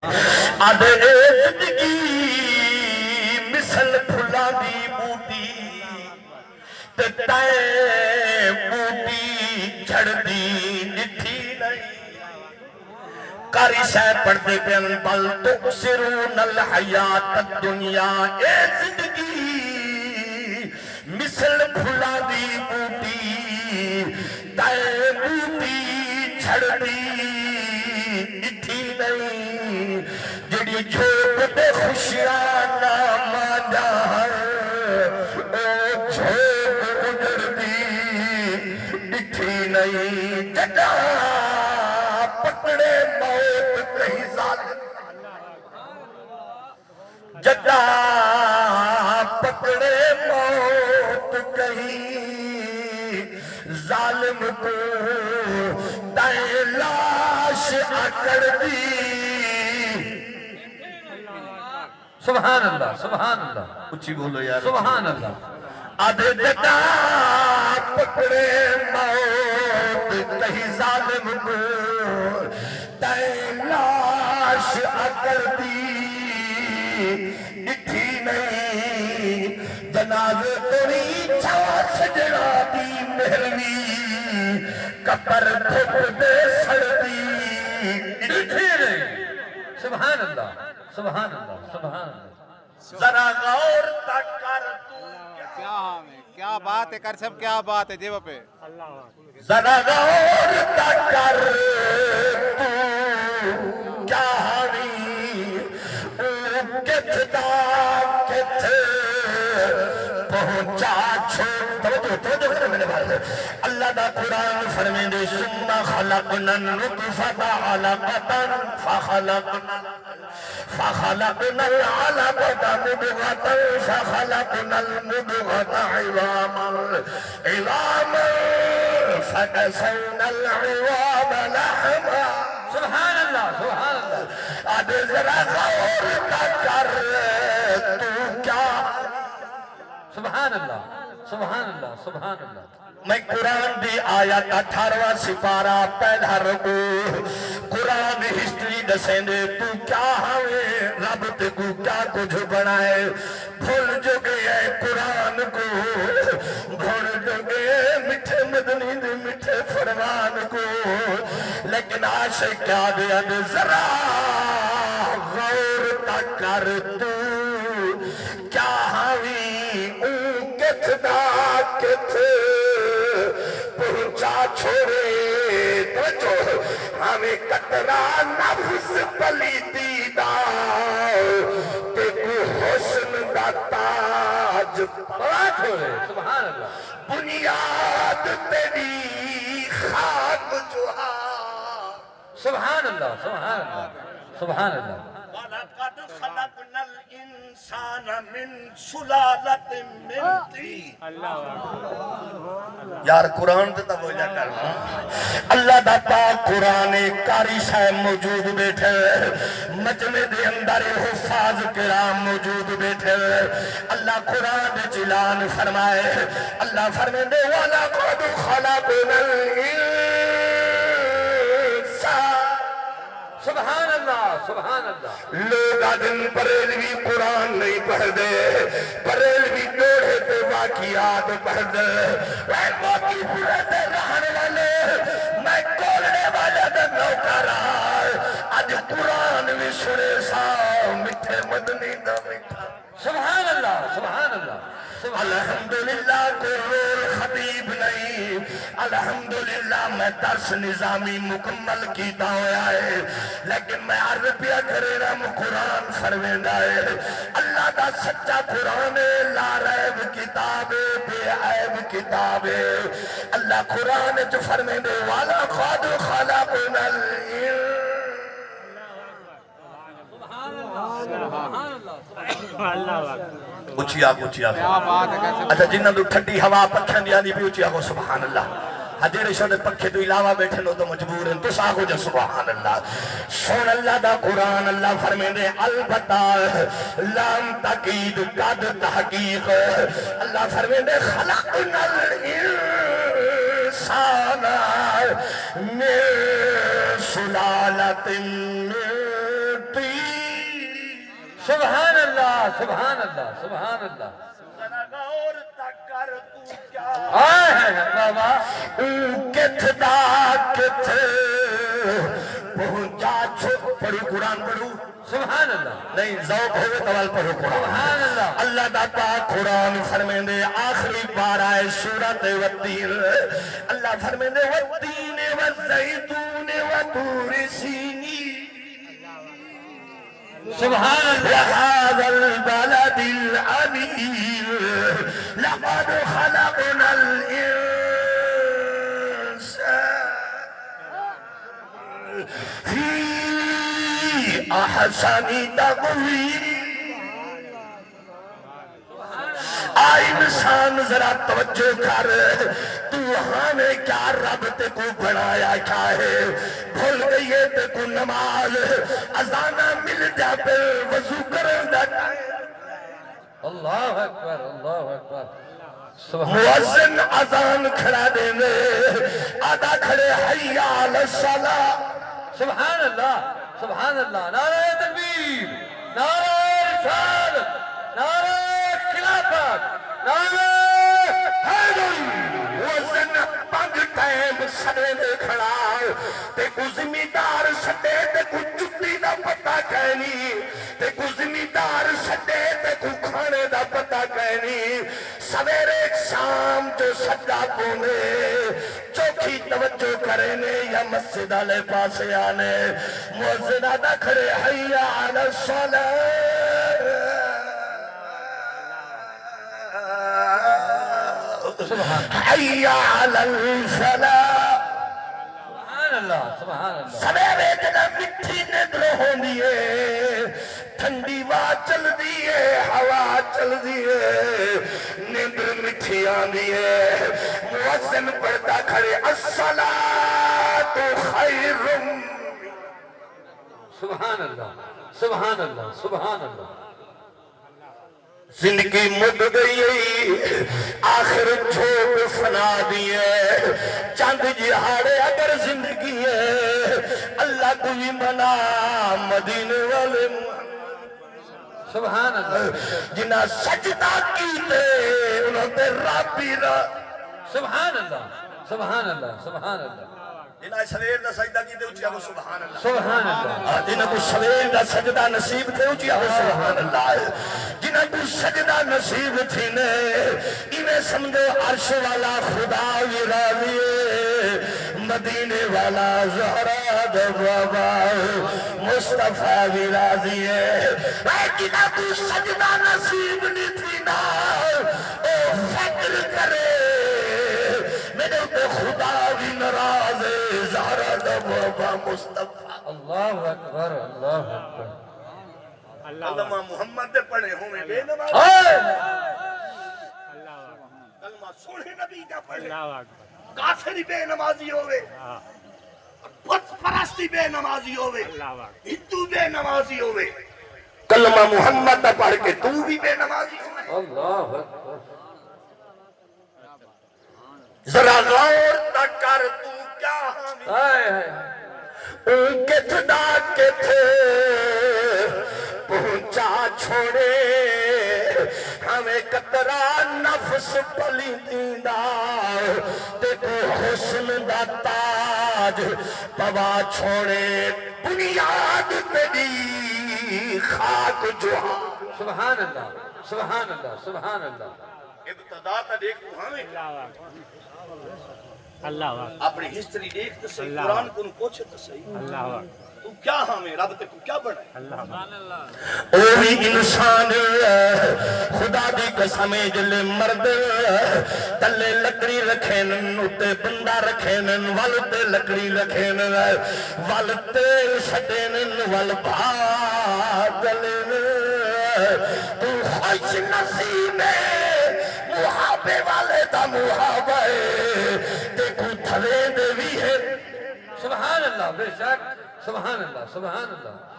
آدھے زندگی مثل پھلا دی بوٹی تے تائیں بوٹی جھڑ دی نٹھی نہیں کاری شے پڑھتے پین بل تؤثرون الحیات الدنیا اے زندگی مثل پھلا دی بوٹی تائیں بوٹی جھڑ دی نٹھی نہیں جڑی جھوٹ دے خوشیاں نہ ماندا او جھوٹ اجڑ دی نٹھی نہیں جدا پکڑے موت کہیں ظالم جدا پکڑے موت کہیں ظالم کو دائیں لاش اکڑ دی سبحان اللہ سبحان اللہ اچھی بولو یار سبحان اللہ آدھے جدا پکڑے موت کہیں ظالم کو دائیں لاش اکڑ دی ڈٹھی نہیں جنازے توڑی چھا سجڑا دی مہروی قبر دھوپ دے سڑتی ڈٹھی نہیں سبحان اللہ سبحان اللہ سبحان اللہ ذرا غور تک کر تو کیا بات ہے کر سب کیا بات ہے جیب پہ ذرا غور تک کر تو کیا حاوی کت دا کت پہنچا توجہ میرے بات اللہ دا قرآن فرمائے دے ثم خلقنا النطفة علقة فخلقنا العلقة مضغة فخلقنا المضغة عظاما فكسونا العظام لحما سبحان اللہ سبحان اللہ آدھے ذرا غور کر تو کیا سبحان اللہ سبحان اللہ سبحان اللہ میں قرآن دی آیت 18واں سپارہ پہلا رکو قرآن ہسٹری دسیں دے تو کیا ہوئے رب تے کو کیا کچھ بنائے بھول جو گئے قرآن کو بھول جو گئے مٹھے مدنی دے مٹھے فرمان کو لیکن آشے کیا دیا دے ذرا غور تک کر تو کیا ہوئی اون کت دا کت پہنچا چھوڑے توجہ ہمیں قطرہ نفس پلیتی دا تے کو حسن دا تاج پڑا چھوڑے سبحان اللہ بنیاد تیری خاک جوہا سبحان اللہ سبحان اللہ سبحان اللہ وَلَقَدْ خَلَقْنَا الْإِنسَانَ مِنْ سُلَالَةٍ مِنْ طِينٍ یار قرآن تے بوجھا کرنا اللہ دا پاک قرآن کاری صاحب موجود بیٹھے مجمع دے اندر حفاظ کرام موجود بیٹھے اللہ قرآن جلان فرمائے اللہ فرمائے دے وَلَقَدْ خَلَقْنَا الْإِنسَانَ سبحان اللہ سبحان اللہ لوگ آدم بریلوی قرآن نہیں پڑھ دے بریلوی جوڑے تے واقعات پڑھ دے اے موتی پورے دے رہنے والے میں کولنے والے دے نوکارا آج قرآن بھی سنے سا مٹھے مدنی دا مٹھا سبحان اللہ سبحان اللہ الحمدللہ کوئی رول خطیب نہیں الحمدللہ میں درس نظامی مکمل کیتا ہویا ہے لیکن میں عرض پیا کرے رہا قرآن فرمیندہ ہے اللہ دا سچا قرآن لا ریب کتاب بے عیب کتاب اللہ قرآن جو فرمیندے والا خاد خلقنا اچھی آگو اچھی آگو اچھا جنہاں دو ٹھنڈی ہوا پکھن دیا دی بھی اچھی آگو سبحان اللہ حجر شد پکھے تو علاوہ بیٹھے لو تو مجبور ہیں تو ساگو جا سبحان اللہ سون اللہ دا قرآن اللہ فرمین دے البتہ لام تقید قد تحقیق اللہ فرمین دے خلقنا الانسان من سلالت من طین سبحان اللہ سبحان اللہ سبحان اللہ غور تک کر تو کیا بابا کت دا کت پہنچا چھو پڑھو قرآن پڑھو سبحان اللہ نہیں ذوق ہوئے توال پڑھو قرآن سبحان اللہ اللہ دا پاک قرآن فرمیندے آخری پارہ ہے سورت والتین اللہ فرمیندے والتین والزیتون وطور سینین سبحان اللہ وهذا البلد الأمين لقد خلقنا الإنسان في أحسن تقويم آئی انسان ذرا توجہ کر تو ہمیں کیا رب تے کو بنایا کیا ہے بھول گئی ہے تے کو نماز اذانہ مل جا پھر وضو کرن دا اللہ اکبر اللہ اکبر سبحان مؤذن اذان کھڑا دینے آدھا کھڑے حی علی الصلاۃ سبحان اللہ سبحان اللہ نعرہ تکبیر نعرہ رسالت نعرہ خلافت نعرہ حیدر مؤذن پنج ٹائم سڑے دے کھڑا تے کو زمیندار سٹے تے کو جتی دا پتہ کہنی تے کو زمیندار سٹے تے کو کھانے دا پتہ کہنی سویرے شام جو سجدہ پونے چوکھی توجہ کرنے یا مسجد والے پاسے آنے مؤذن آدھا کھڑے حی علی الصلاۃ حی علی الفلاح سبحان اللہ سبحان اللہ سویرے جنا مٹھی ندر ہوندی ہے ٹھنڈی وا چل دی ہے ہوا چل دی ہے ندر مٹھی آندی ہے مؤذن پڑھتا کھڑے الصلاۃ خیر سبحان اللہ سبحان اللہ سبحان اللہ زندگی مک گئی آخر چھوٹ فنا دیئے چند جہاڑے اگر زندگی ہے اللہ کو بھی منا مدینے والے سبحان اللہ جنہ سجدہ کیتے انہوں نے رابی سبحان اللہ سبحان اللہ سبحان اللہ جنہ سویر دا سجدہ کیتے اچھا وہ سبحان اللہ سبحان اللہ جنہ کو سویر دا سجدہ نصیب تھے اچھا وہ سبحان اللہ جنہ کو سجدہ نصیب تھی نے انہیں سمجھو عرش والا خدا بھی راضی ہے مدینے والا زہرا بابا مصطفیٰ بھی راضی ہے جنہ کو سجدہ نصیب نہیں تھی نا او فکر کرے میرے پہ خدا بھی ناراض ہے زہرا بابا مصطفیٰ اللہ اکبر اللہ اکبر کلمہ محمد دے پڑھے ہوئے بے نماز کلمہ سوڑے نبی دا پڑھے کافری بے نمازی ہوئے بت پرستی بے نمازی ہوئے ہندو بے نمازی ہوئے کلمہ محمد دا پڑھ کے تو بھی بے نمازی ہوئے اللہ اکبر ذرا غور تک کر تو کیا ہمیں کت دا کت پہنچا چھوڑے ہمیں قطرہ نفس پلی دیندہ تے کو حسن دا تاج پوا چھوڑے بنیاد تیری خاک جہاں سبحان اللہ سبحان اللہ سبحان اللہ ابتدا تا دیکھ تو ہمیں اللہ اپنی ہسٹری دیکھ تو صحیح قرآن کو پوچھے تو صحیح اللہ تو کیا ہمیں رب تے کو کیا بڑھا اللہ او بھی انسان خدا دی قسمیں جلے مرد تلے لکڑی رکھیں اتے بندہ رکھیں ول تے لکڑی رکھیں ول تیل سٹیں ول بھاگ لیں تو خوش نصیب محابے والے دا محابے تے کو تھلے دے بھی ہے سبحان اللہ بے شک سبحان اللہ سبحان اللہ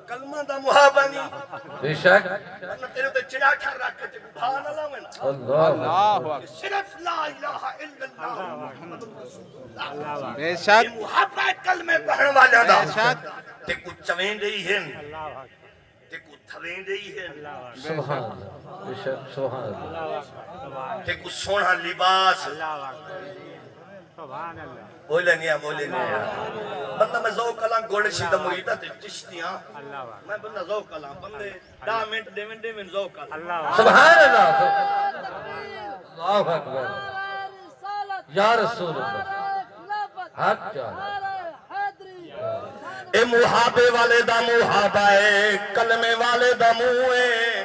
کلمہ دا محابہ نہیں بے شک ورنہ تیرے تے چڑا ٹھر رکھ کے بھا نہ لاویں نا اللہ صرف لا الہ الا اللہ محمد رسول اللہ بے شک محابہ کلمے پڑھن والا دا بے شک تے کو چویں دئی ہیں تے کو تھویں دئی ہیں سبحان اللہ بے شک سبحان اللہ تے کو سونا لباس بولے نہیں بندہ میں ذوق کلاں گوڑے شیدہ مریدہ تے چشتیاں میں بندہ ذوق کلاں بندے 10 منٹ دے میں ذوق کلاں سبحان اللہ اللہ اکبر یا رسول اللہ حق چاہے اے محابے والے دا محابہ ہے کلمے والے دا منہ ہے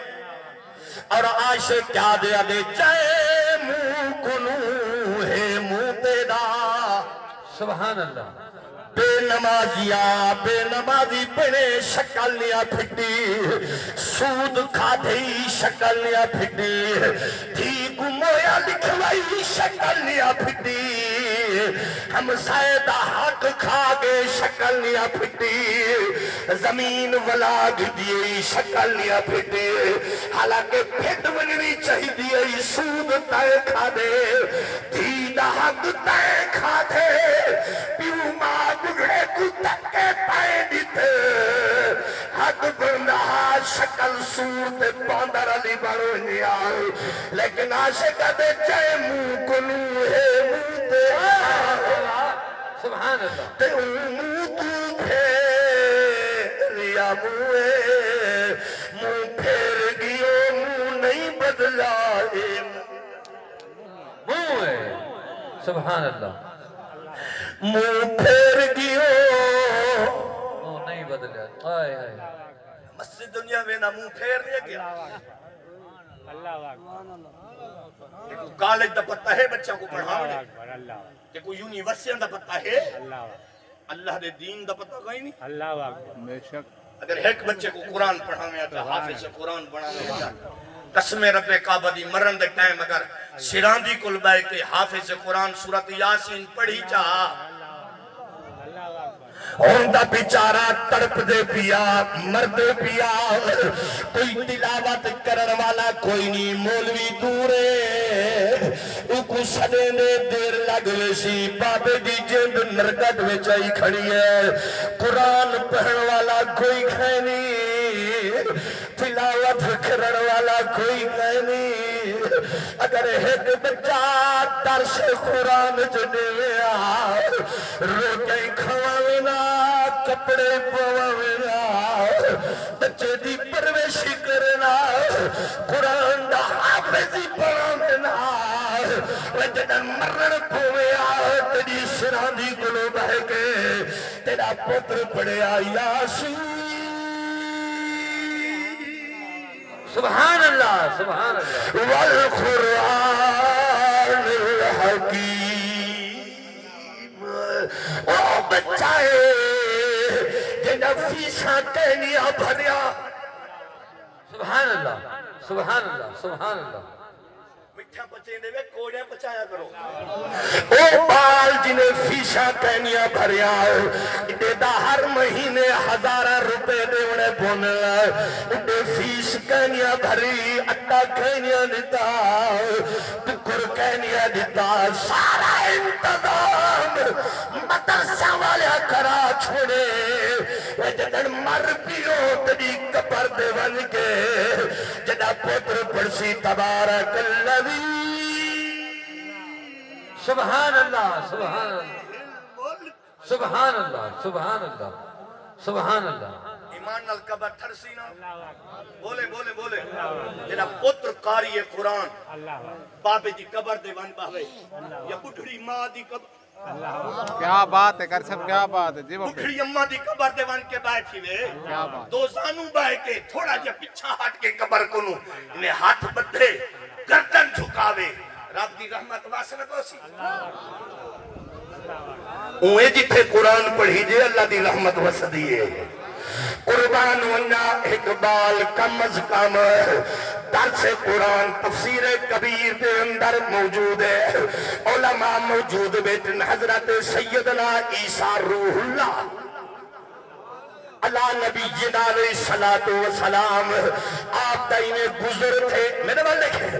اور عاشق کیا دیا دے چاہے منہ کنو ہے منہ تیرا سبحان اللہ بے نمازی بنے شکل نیا پھٹی سود کھادئی شکل نیا پھٹی تھی گمویا لکھوائی شکل نیا پھٹی ہم سائدہ حق کھا گے شکل نیا پھٹی زمین ولاگ دیئی شکل نیا پھٹی حالانکہ پھٹ وننی چاہی دیئی سود تائے کھا دے تھی دا حق تائے کھا دے پیو ماں گڑے کو تکے پائے دیتے حق بندہ شکل صورت باندر علی بارونی آئے لیکن عاشق دے چاہے منہ کنو ہے منہ تے سبحان اللہ تے منہ تو پھیریا منہ پھیر گیو منہ نہیں بدلا منہ ہے سبحان اللہ منہ پھیر گیو منہ نہیں بدلیا آئے آئے مسجد دنیا میں نہ منہ پھیر نہیں گیا دیکھو کالج دا پتہ ہے بچہ کو پڑھاؤں دیکھو یونیورسٹیاں دا پتہ ہے اللہ دے دین دا پتہ کوئی نہیں بے شک اگر ایک بچے کو قرآن پڑھاویں آتا حافظ قرآن بناویں آتا قسم رب کعبہ دی مرن دے ٹائم اگر سراندی کل بائے کہ حافظ قرآن سورت یاسین پڑھی چاہا ہوندہ بیچارہ تڑپ دے پیا مرد پیا کوئی تلاوت کرن والا کوئی نہیں مولوی دورے اکو سڑے نے دیر لگ ویسی بابے دی جند نرگت میں چاہی کھڑی ہے قرآن پڑھن والا کوئی کھائے نہیں تلاوت کرن والا کوئی کھائے نہیں اگر ایک بچہ درس قرآن جنے میں روٹیں کھواوینا کپڑے پواوینا بچے دی پرویشی کرنا قرآن دا حافظی پواوینا وجدن مرن پویا تیری سراندی کلو بہ کے تیرا پتر پڑیا یاسین سبحان اللہ سبحان اللہ والقرآن الحکیم او بچائے جنہ فیساں تینیاں بھریا سبحان اللہ سبحان اللہ سبحان اللہ مٹھا پچے دے وے کوڑے پچایا کرو او بال جنہیں فیساں تینیاں بھریا اٹھے دا ہر مہینے 1000 روپے دے انہیں بونا اٹھے فیس کینیاں بھری اٹھا کینیاں دیتا ٹکر کینیاں دیتا سارا انتظام مدرسہ والے کرا چھوڑے جدن مر پیو تدی کپر دے بن کے جدہ پتر پڑسی تبارک اللذی سبحان اللہ سبحان اللہ سبحان اللہ سبحان اللہ سبحان اللہ ایمان نال کبر تھرسی نا بولے بولے بولے جنہ پتر قاری قرآن بابے دی قبر دے ون باوے یا بڑھڑی ماں دی قبر کیا بات ہے کر سب کیا بات ہے جی وہ بڑھڑی اماں دی قبر دے ون کے بائے تھی وے کیا بات دو زانو بائے کے تھوڑا جا پچھا ہٹ کے قبر کنو انہیں ہاتھ بدھے گردن جھکاوے رب دی رحمت واسنت ہوسی اوے جتھے قرآن پڑھی جے اللہ دی رحمت وسدیے قربان ونہ اقبال کم از کم درس قرآن تفسیر کبیر دے اندر موجود ہے علماء موجود بیٹن حضرت سیدنا عیسیٰ روح اللہ اللہ نبی جنہ علیہ السلام آپ دا انہیں گزر تھے میرے بال دیکھیں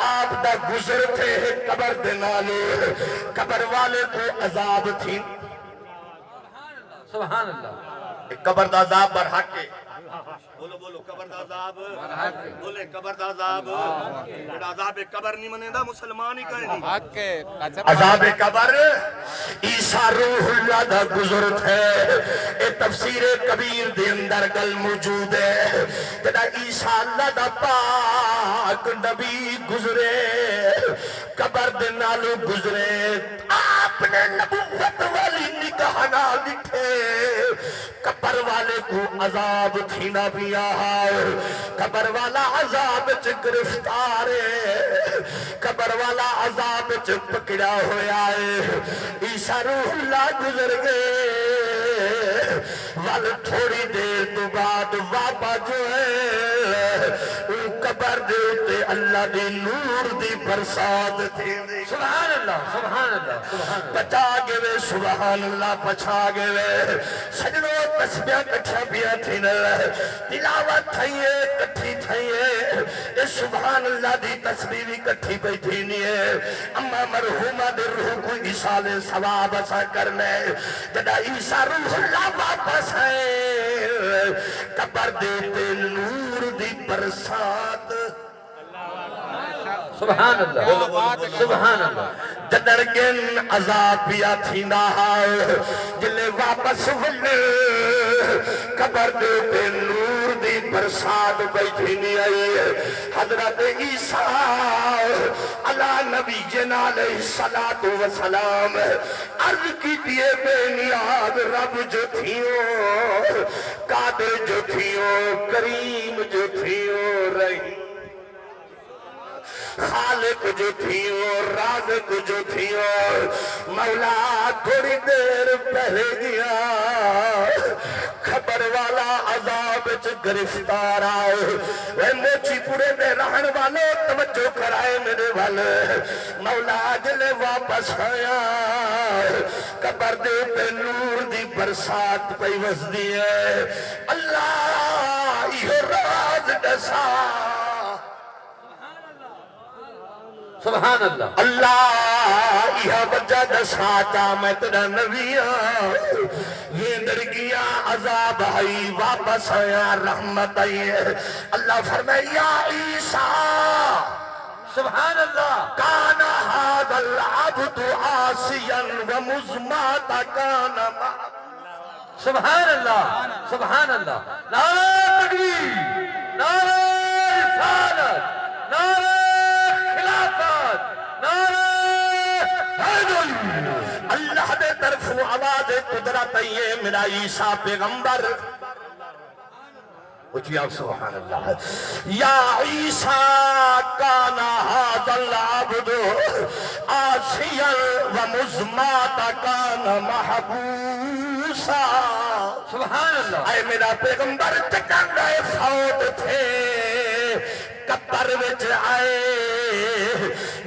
آپ دا گزر تھے قبر دنالے قبر والے کو عذاب تھی سبحان اللہ قبر دا عذاب برحق ہے بولو بولو قبر دا عذاب بولے قبر دا عذاب بڑا عذاب قبر نہیں منے دا مسلمان ہی کہیں نہیں حق کے عذاب قبر عیسیٰ روح اللہ دا گزر تھے اے تفسیر کبیر دے اندر گل موجود ہے جدا عیسیٰ اللہ دا پاک نبی گزرے قبر دے نالو گزرے آپ نے نبوت والی نگاہ نہ لکھے قبر والے کو عذاب تھینا بھی آہا قبر والا عذاب چ گرفتار ہے قبر والا عذاب چ پکڑا ہویا ہے عیسیٰ روح اللہ گزر گئے وال تھوڑی دیر تو بعد واپا جو ہے قبر دیتے اللہ دی نور دی برسات تھی سبحان اللہ سبحان اللہ سبحان اللہ پچا گئے سبحان اللہ پچھا گئے سجنوں تسبیح کٹھا پیا تھی تلاوت تھائیے کٹھی تھائیے اے سبحان اللہ دی تسبیح بھی کٹھی بیٹھی نہیں ہے اما مرحومہ دے روح کو عیسال ثواب اسا کرنے جدا عیسیٰ روح اللہ واپس ہے قبر دیتے نور دی برسات سبحان اللہ سبحان اللہ جدرگن عذاب پیا تھی نہ جلے واپس ولے قبر دیتے نور دی برسات بیٹھی نہیں آئی حضرت عیسیٰ علی نبی جنال علیہ السلام عرض کی دیئے بے نیاد رب جو تھیوں قادر جو تھیوں کریم جو تھیوں رحیم خالق جو تھیوں رازق جو تھیوں مولا تھوڑی دیر پہلے گیا خبر والا عذاب چ گرفتار آئے اے موچی پورے میں رہن والے توجہ کرائے میرے والے مولا جلے واپس آیا قبر دے پہ نور دی برسات پہ وزدی ہے اللہ یہ راز دسا سبحان اللہ اللہ یہ وجہ دساتا میں تیرا نبیاں یہ درگیاں عذاب آئی واپس آیا رحمت آئی اللہ فرمائے یا عیسیٰ سبحان اللہ کانا هذا العبد عاصیا ومزماتا کانا سبحان اللہ سبحان اللہ نعرہ تکبیر نعرہ رسالت نعرہ اللہ دے طرف آواز قدرت ہے میرا عیسیٰ پیغمبر اچھی آپ سبحان اللہ یا عیسیٰ کانا هذا العبد عاصیا ومزماتا کانا محبوسا سبحان اللہ اے میرا پیغمبر چکندے فوت تھے قبر وچ آئے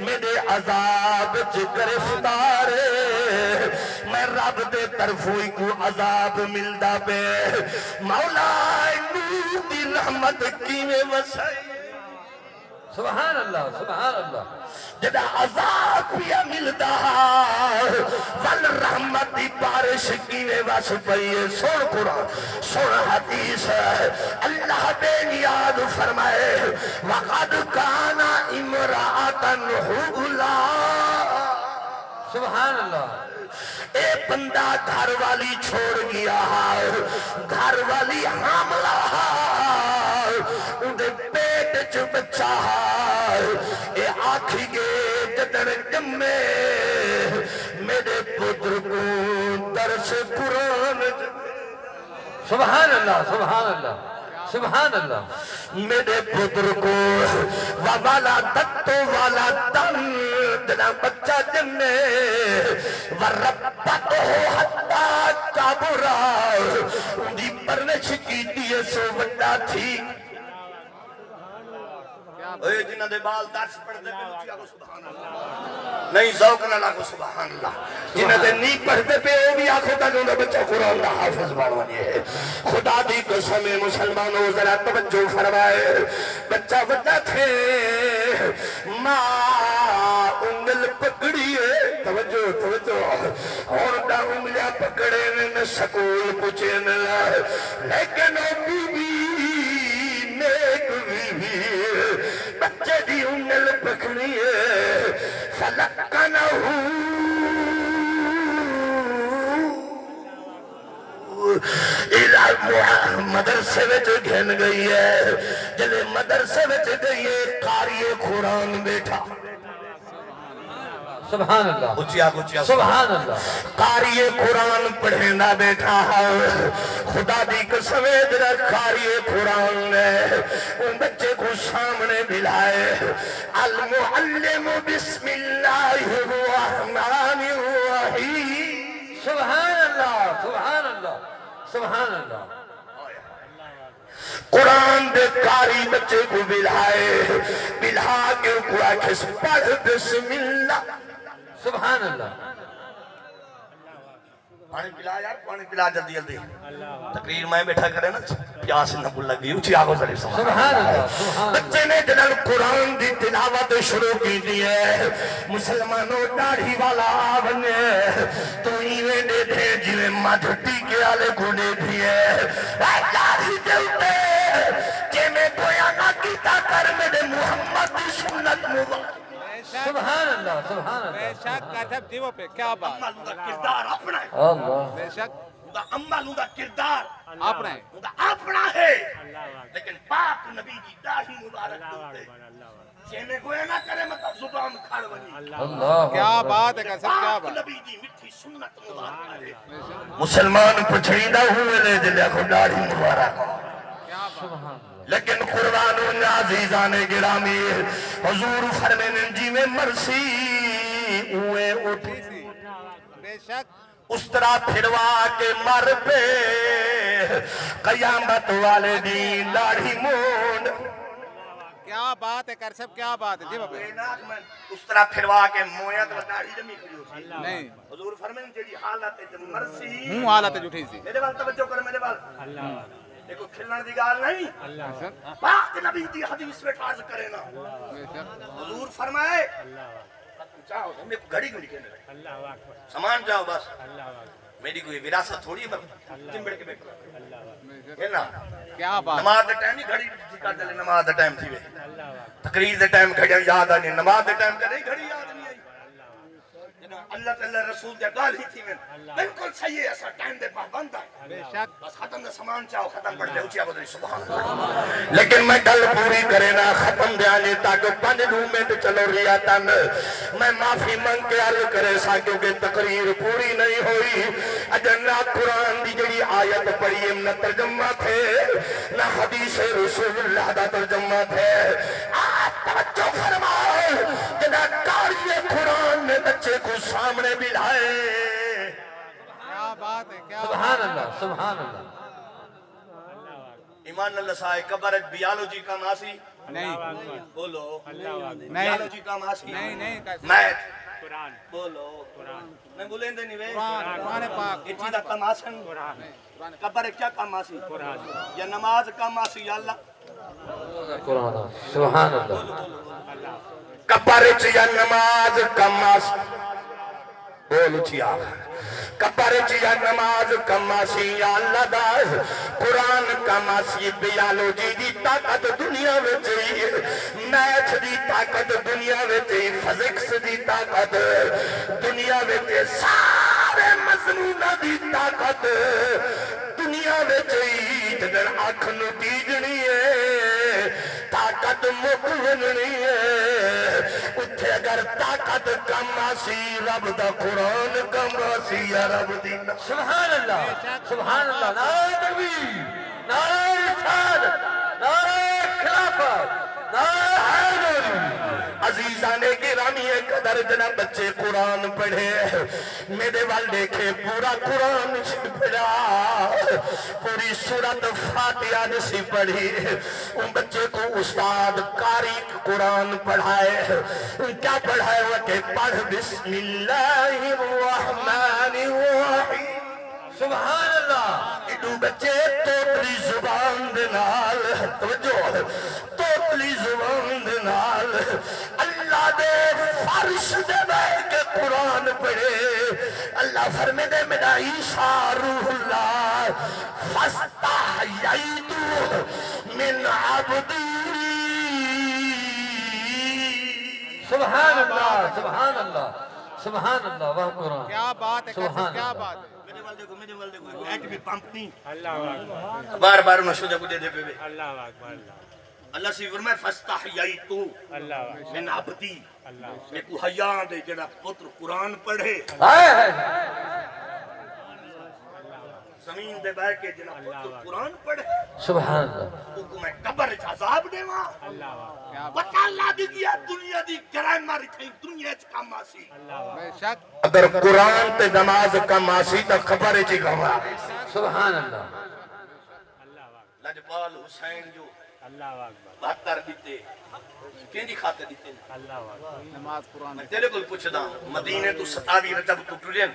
میرے عذاب چ گرفتار میں رب دے طرفوئی کو عذاب ملدا پہ مولا نور دی رحمت کیویں وسائی سبحان اللہ سبحان اللہ جدا عذاب پیا ملدا ول رحمت دی بارش کیویں وس پئی سن قرآن سن حدیث اللہ بے نیاز فرمائے وقد کان امرأۃ حبلا سبحان اللہ اے بندہ گھر والی چھوڑ گیا گھر والی حاملہ اندھے پیٹ چ بچہ اے آکھی گے جدر جمے میرے پتر کو درس قرآن سبحان اللہ سبحان اللہ سبحان اللہ میرے پتر کو والا دتو والا دن دنا بچہ جنے وربت ہو حتی کابرا اندھی پرنش کی دیئے سو وڈا تھی اے جنہ دے بال درس پڑھ دے پہ اچھی آگو سبحان اللہ نہیں ذوق نہ لاگو سبحان اللہ جنہ دے نہیں پڑھ دے پہ او بھی آنکھوں تک انہیں بچہ قرآن دا حافظ بڑھوانی ہے خدا دی قسم مسلمانوں ذرا توجہ فرمائے بچہ وڈا تھے ماں انگل پکڑیے توجہ توجہ اور دا انگلیاں پکڑے نے سکول پوچھے نے لیکن او بی بی نیک بی بی بچے دی انگل پکڑیے فلکنہ مدرسے وچ گھن گئی ہے جلے مدرسے وچ گئی ہے قاری قرآن بیٹھا سبحان اللہ اچیا اچیا سبحان اللہ قاری قرآن پڑھینا بیٹھا ہے خدا دی قسم ہے جڑا قاری قرآن نے ان بچے کو سامنے بلائے المعلم بسم اللہ الرحمن الرحیم سبحان اللہ سبحان اللہ سبحان اللہ قرآن دے قاری بچے کو بلائے بلا کے قرآن کس پڑھ بسم اللہ سبحان اللہ پانی پلا یار پانی پلا جلدی جلدی تقریر میں بیٹھا کرے نا پیاس نہ بھول لگی اونچی آگو ذرا سبحان اللہ سبحان اللہ بچے نے جنل قرآن دی تلاوت شروع کی دی ہے مسلمانوں داڑھی والا بنے تو ایویں دے دے جویں مجھٹی کے آلے کو دے دی ہے داڑھی دے اتے کہ میں گویا نہ کیتا کر میرے محمد دی سنت مبارک سبحان اللہ سبحان بے اللہ شک کاتب جیو پہ کیا بات امال دا کردار اپنا ہے اللہ بے شک دا امال دا کردار اپنا ہے دا اپنا ہے لیکن پاک نبی دی داڑھی مبارک دے کہ میں گویا نہ کرے مطلب زبان کھڑ بنی اللہ کیا بات ہے کاتب کیا پاک بات نبی دی مٹھی سنت مبارک ہے مسلمان پچھڑیدہ ہوئے لے دلیا کو داڑھی مبارک سبحان اللہ لیکن قربان عزیزان گرامی حضور فرمین جی میں مرسی اوے اٹھی بے شک اس طرح پھروا کے مر پہ قیامت والے دین لاڑھی مونڈ کیا بات ہے کر سب کیا بات ہے جیو پہ اس طرح پھروا کے مویت و داڑھی جمی کھڑی ہوتی نہیں حضور فرمین جی حالت مرسی ہوں حالت جھوٹی سی میرے بال توجہ کر میرے بال دیکھو کھلنا دی گال نہیں پاک نبی دی حدیث میں عرض کرے نا بے شک حضور فرمائے چاہو ہمیں گھڑی گھڑی کے سامان جاؤ بس میری کوئی وراثت تھوڑی ہے چمبڑ کے بیٹھ ہے نا کیا بات نماز دے ٹائم نہیں گھڑی کر دے نماز دے ٹائم تھی وے تقریر دے ٹائم گھڑی یاد آ نہیں نماز دے ٹائم کدی گھڑی یاد نہیں آئی اللہ تعالی رسول دے گال ہی تھی میں بالکل صحیح ہے ایسا ٹائم دے پابند ہے بے شک بس ختم دے سامان چاہو ختم کر دے اچھی آواز نہیں سبحان اللہ لیکن میں گل پوری کرے نا ختم دے آنے تاکہ 5 منٹ چلو ریا تن میں معافی منگ کے عرض کرے سا کیونکہ تقریر پوری نہیں ہوئی اگر نہ قرآن دی جڑی آیت پڑھی نہ ترجمہ تھے نہ حدیث رسول اللہ دا ترجمہ تھے آپ توجہ فرماؤ جنا قاری قرآن نے بچے کو سامنے بلائے کیا بات ہے کیا سبحان اللہ سبحان اللہ ایمان اللہ صاحب قبر بیالوجی کا ماسی نہیں بولو نہیں بیالوجی کا ماسی نہیں میتھ بولو میں بولیں دے نہیں وے قرآن پاک اچھی دا کم آسن قبر کیا کم آسی یا نماز کم آسی یا اللہ قرآن سبحان اللہ قبر یا نماز کم آسی بولو چی آگا قبر یا نماز کم آسی یا اللہ دا قرآن کم آسی بیالوجی دی طاقت دنیا میں چاہیے میتھ دی طاقت دنیا میں چاہیے فزکس دی طاقت دنیا میں چاہیے سارے مضمونہ دی طاقت دنیا میں چاہیے جگر آنکھ نو دیجنی ہے طاقت مکوننی ہے اتھے اگر طاقت کم آسی رب دا قرآن کم آسی یا رب دینا سبحان اللہ سبحان اللہ نعرہ تکبیر نعرہ رسالت نعرہ خلافت نعرہ حیدر عزیزان گرامی قدر جناب بچے قرآن پڑھے میرے وال دیکھے پورا قرآن سے پڑھا پوری سورت فاتحہ سے پڑھی ان بچے کو استاد قاری قرآن پڑھائے کیا پڑھائے وہ کہ پڑھ بسم اللہ الرحمن الرحیم سبحان اللہ ایڈو بچے توتلی زبان دنال توجہ توتلی زبان دنال اللہ دے فرش دے بیٹھ کے قرآن پڑھے اللہ فرمے دے میرا عیسیٰ روح اللہ فاستحییت من عبدی سبحان اللہ سبحان اللہ سبحان اللہ واہ قرآن کیا بات ہے سبحان کیا اللہ بات ہے میرے والے کو ایک بھی پمپ نہیں اللہ اکبر بار بار نشودہ کو دے دے پہ اللہ اکبر اللہ سے فرمائے فاستحییت اللہ اکبر من عبدی اللہ میں کو حیا دے جڑا پتر قرآن پڑھے ہائے ہائے زمین دے بیٹھ کے جڑا پتر قرآن پڑھے سبحان اللہ کو میں قبر وچ عذاب دیواں پتہ اللہ دی گیا دنیا دی گرامر تھئی دنیا وچ کم آسی بے شک اگر قرآن تے نماز کم آسی تے خبر وچ کم آ سبحان اللہ لجپال حسین جو اللہ اکبر 72 دیتے کیندی خاطر دیتے اللہ اکبر نماز قرآن میں تیرے کو پوچھدا مدینے تو 27 رجب تو ٹرین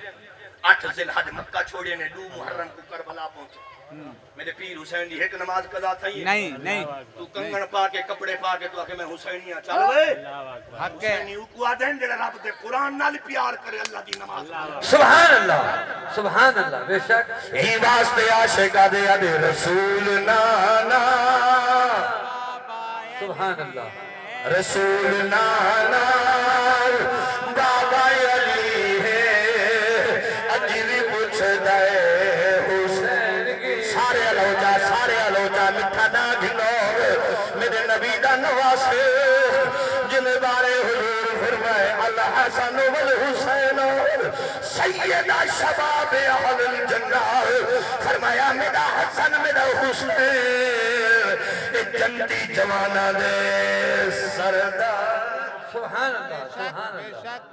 8 ذی الحج مکہ چھوڑے نے 2 محرم کو کربلا پہنچے میرے پیر حسین دی ایک نماز قضا تھی نہیں تو کنگن پا کے کپڑے پا کے تو آکے میں حسینیاں چل وے حق ہے حسینی کو آدھیں جڑا رب دے قرآن نال پیار کرے اللہ دی نماز سبحان اللہ بے شک ہی واسطے عاشق دے ادے رسول نانا سبحان اللہ رسول نانا بابا علی ہے اجری پوچھ دے حسین سارے الوجا مٹھا نہ گھنو میرے نبی دا نواسے جن بارے حضور فرمائے الحسن والحسین سیدہ شباب اہل الجنہ فرمایا میرا حسن میرا حسین جنتی جوانہ دے سردار سبحان اللہ سبحان بے اللہ شک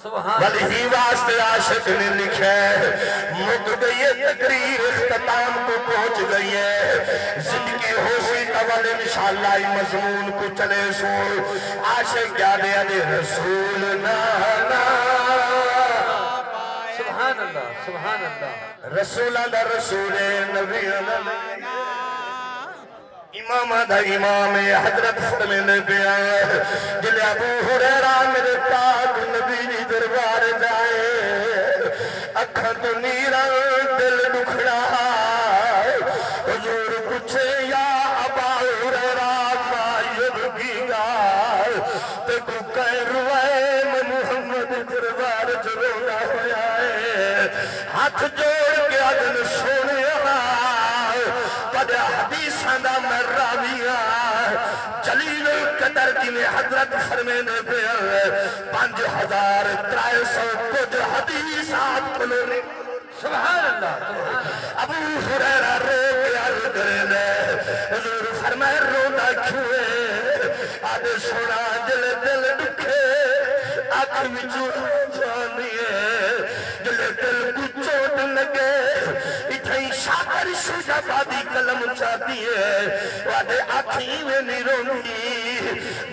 سبحان ولی واسطے عاشق نے لکھا ہے مک گئی ہے تقریر اختتام کو پہنچ گئی ہے زندگی ہو سی اول انشاءاللہ مضمون کو چلے سو عاشق کیا دے دے رسول نانا سبحان اللہ سبحان اللہ رسول اللہ رسول نبی اللہ امام دا امام حضرت فرمینے پہ آئے جلے ابو ہریرہ میرے پاک نبی دی دربار جائے اکھاں تو نیران دل دکھڑا حضور پوچھے یا ابا ہریرہ ما یبکی گا تے کو کہہ روائے میں محمد دربار جرونا ہویا ہے ہاتھ جوڑ کے اجن سونے حدیثاں دا میں راویاں جلیل القدر جنہیں حضرت فرمینے پہ 5300 کچھ حدیثات کلونے سبحان اللہ ابو ہریرہ رو کے عرض کرنے حضور فرمائے رونا کیوں ہے آدھے سونا دل دکھے آنکھ وچوں جانی ہے دل کو چوٹ لگے اتھائی شاکر شجا بادی قلم چاہتی ہے وادے آنکھیں میں نہیں رونی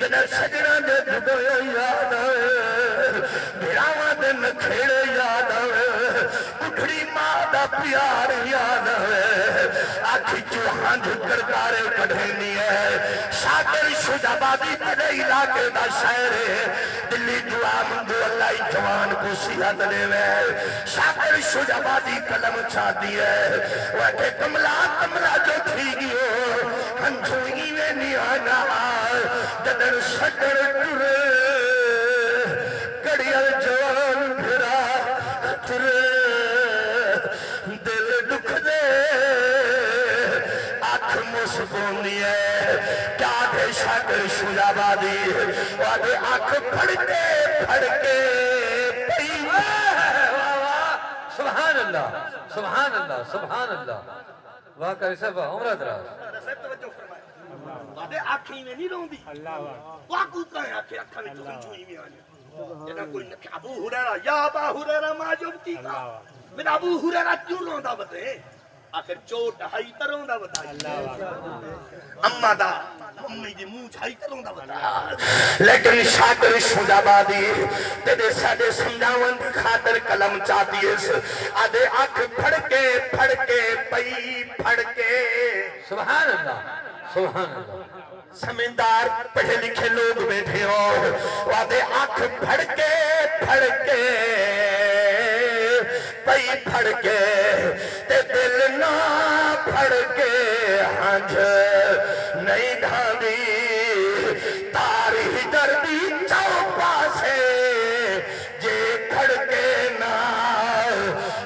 دن سجنہ دے دھگویا یاد آئے بھیراواں دے نکھیڑے یاد آئے اٹھڑی ماں دا پیار یاد آئے آنکھی چوہاں جھکر کارے کڑھینی ہے شاکر شجا بادی تیرے علاقے دا شہر ہے دلی دعا مندو اللہ جوان کو صحت لے وے شاکر شجا بادی قلم چاہتی ہے وہتے کملا جو تھی گیو ہنچوئی میں نہیں آنا جدر شکر ٹرے کڑیل جوان پھرا ٹرے دل دکھ دے آنکھ مسکون دیئے کیا دے شاکر شجا بادی وہتے آنکھ پھڑکے سبحان اللہ سبحان اللہ سبحان اللہ واہ کر صاحب عمرہ دراز بادے آنکھیں میں نہیں رہوں دی واقعو کہیں آنکھیں میں تو ہنچوئی میں آنے جنہا کوئی نکھے ابو ہریرہ یا ابا ہریرہ ما جبتی کا میرا ابو ہریرہ کیوں روندہ بتے آخر چوٹ ہائی تر روندہ بتا اما دا امی دی موچ ہائی تر روندہ بتا لیکن شاکر شجا بادی تیرے ساڑے سمجھاون دی خاطر قلم چاہتی ہے آدھے آنکھ پھڑ کے پئی پھڑ کے سبحان اللہ سبحان اللہ سمندار پڑھے لکھے لوگ بیٹھے ہو وعدے آنکھ پھڑ کے پئی پھڑ کے تے دل نہ پھڑ کے ہنج نہیں ڈھاندی تاریخ دردی چوپا سے جے کھڑ کے نہ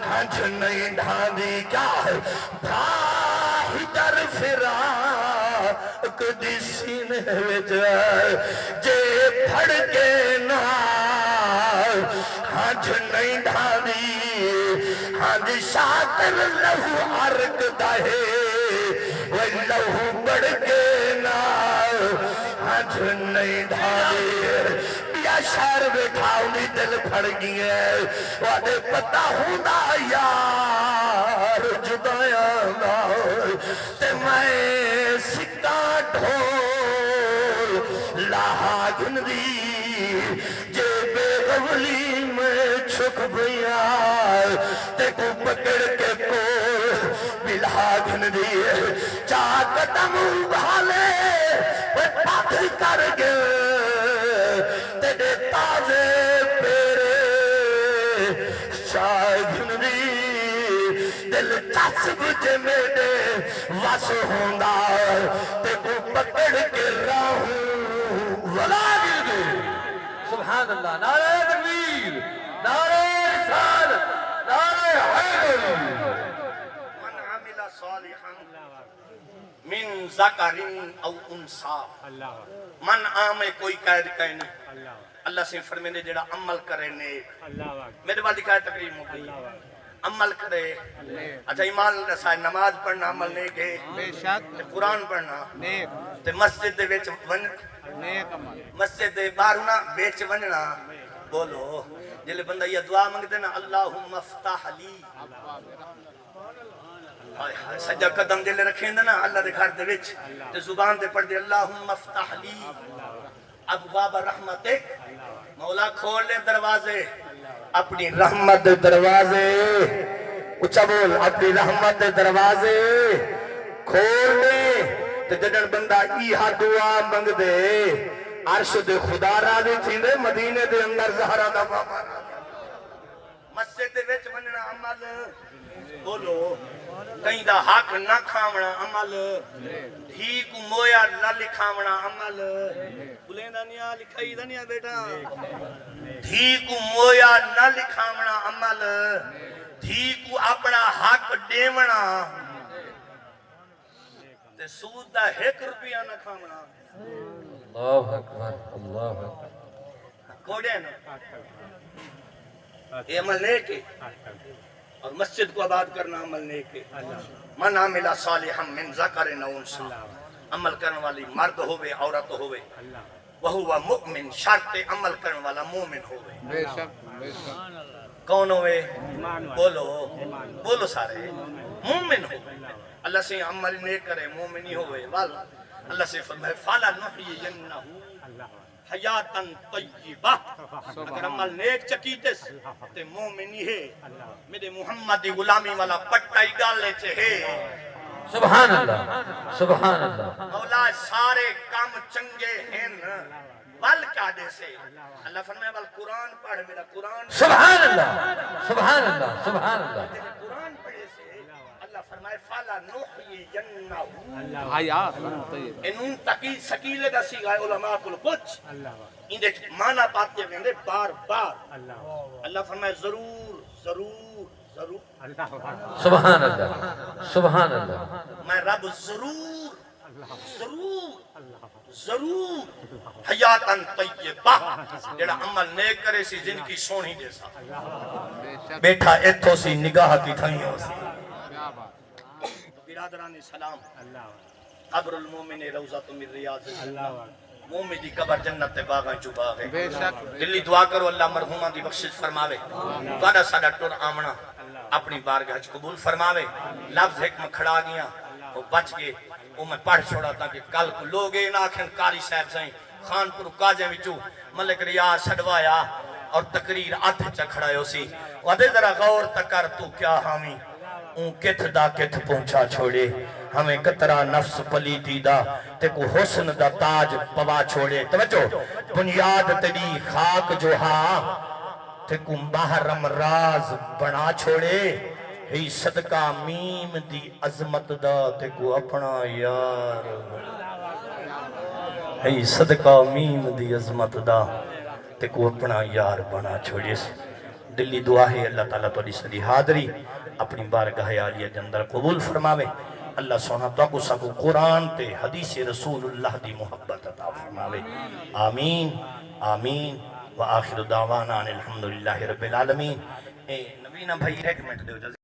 ہنج نہیں ڈھاندی کیا بھائی در فرا کدی سینے وچ جے پھڑ کے نہ ہنج نہیں ڈھاندی ہنج شاطر لہو عرق دہے وہ لہو بڑھ کے نہ ہنج نہیں ڈھاندی یا شہر بیٹھاؤں دی دل پھڑ گئی ہے وعدے پتہ ہوندہ یار جدایاں دا تے میں سکا ڈھول لاہا گھندی جے بے غولی میں چھک بھیا تے کو پکڑ کے کو بلا گھندی چاہ قدم بھالے وہ پاتھ کر گئے تے دے تازے پیرے چاہ گھندی دل چسب جے میرے وس ہوندہ تے کو پکڑ کے راہوں ولا گردے سبحان اللہ نعرہ تکبیر نعرہ رسالت نعرہ حیدر من عمل صالحا من ذکر او انسا من آمے کوئی قید کہنے اللہ سے فرمینے جڑا عمل کرے نیک میرے بعد دکھائے تقریب موقعی عمل کرے اچھا ایمان رسائے نماز پڑھنا عمل نیک ہے بے شک قرآن پڑھنا نیک تے مسجد دے وچ نیک عمل مسجد دے بارونا وچ ونجنا بولو جلے بندہ یہ دعا منگتے نا اللہم افتح لی سجا قدم جلے رکھیں نا اللہ دے گھر دے وچ تے زبان دے پڑھ دے اللہم افتح لی ابواب رحمتک مولا کھول لے دروازے اپنی رحمت دے دروازے اچھا بول اپنی رحمت دے دروازے کھول لے تے جڑن بندہ ایہا دعا منگ دے عرش دے خدا راضی تھیندے مدینے دے اندر زہرا دا بابا مسجد دے وچ ونجنا عمل بولو کہیں دا حق نہ کھاونا عمل دھی کو مویا نہ لکھاونا عمل بلیں دا نیا لکھائی دا نیا بیٹا دھی کو مویا نہ لکھاونا عمل دھی کو اپنا حق دیونا تے سود دا 1 روپیہ نہ کھاونا اللہ اکبر اللہ اکبر کوڑے نا یہ عمل نیک ہے اور مسجد کو آباد کرنا عمل نیک ہے من عمل صالحا من ذکر او انثى عمل کرنے والی مرد ہوئے عورت ہوئے وہو مؤمن شرط عمل کرنے والا مومن ہوئے بے شک بے شک کون ہوئے بولو سارے مومن ہوئے اللہ سے عمل نیک کرے مومنی ہوئے والا اللہ سے فرمائے فَلَا نُحْيِيَنَّهُ حیاتاً طیبہ اگر عمل نیک چکیتے تے مومنی ہے میرے محمدی غلامی والا پٹائی ڈالے چاہے سبحان اللہ سبحان اللہ مولا سارے کام چنگے ہیں بل کیا دے سے اللہ فرمائے بل قرآن پڑھ میرا قرآن سبحان اللہ سبحان اللہ سبحان اللہ قرآن پڑھے سے اللہ فرمائے فَلَا نُحْيِيَنَّهُ حیات طیب انہوں تکی سکیلے دا سی گائے علماء کو کچھ اندے مانا پاتے ہیں بار بار اللہ فرمائے ضرور ضرور ضرور سبحان اللہ سبحان اللہ میں رب ضرور ضرور ضرور حیاتاً طیبہ جڑا عمل نیک کرے سی جن کی سونی دے سا بیٹھا ایتھو سی نگاہ کی تھائیوں سی کیا بات برادران سلام قبر المومن روضۃ من ریاض مومن دی قبر جنت تے باغاں چوں باغ ہے بے شک دلی دعا کرو اللہ مرحوماں دی بخشش فرماوے تہاڈا ساڈا ٹر آمنا اپنی بارگاہ وچ قبول فرماوے لفظ ایک میں کھڑا گیا وہ بچ گئے وہ میں پڑھ چھوڑا تاکہ کل کو لوگ اے نہ آکھن قاری صاحب سائیں خان پور کاجے وچوں ملک ریاض چھڈوایا اور تقریر اتھ چ کھڑایا سی ودے ذرا غور تکر تو کیا حامی اون کتھ دا کتھ پہنچا چھوڑے ہمیں قطرہ نفس پلیتی دا تے کو حسن دا تاج پوا چھوڑے توجہ بنیاد تیری خاک جو ہاں تے کو محرم راز بنا چھوڑے ہی صدقہ میم دی عظمت دا تے کو اپنا یار ہی صدقہ میم دی عظمت دا تے کو اپنا یار بنا چھوڑے دلی دعا ہے اللہ تعالیٰ تو صدی حاضری اپنی بارگاہ عالیہ کے اندر قبول فرماوے اللہ سونا تو کو سکو قرآن تے حدیث رسول اللہ دی محبت عطا فرماوے آمین آمین وآخر دعوانا الحمدللہ رب العالمین نبینا بھائی ایک منٹ دے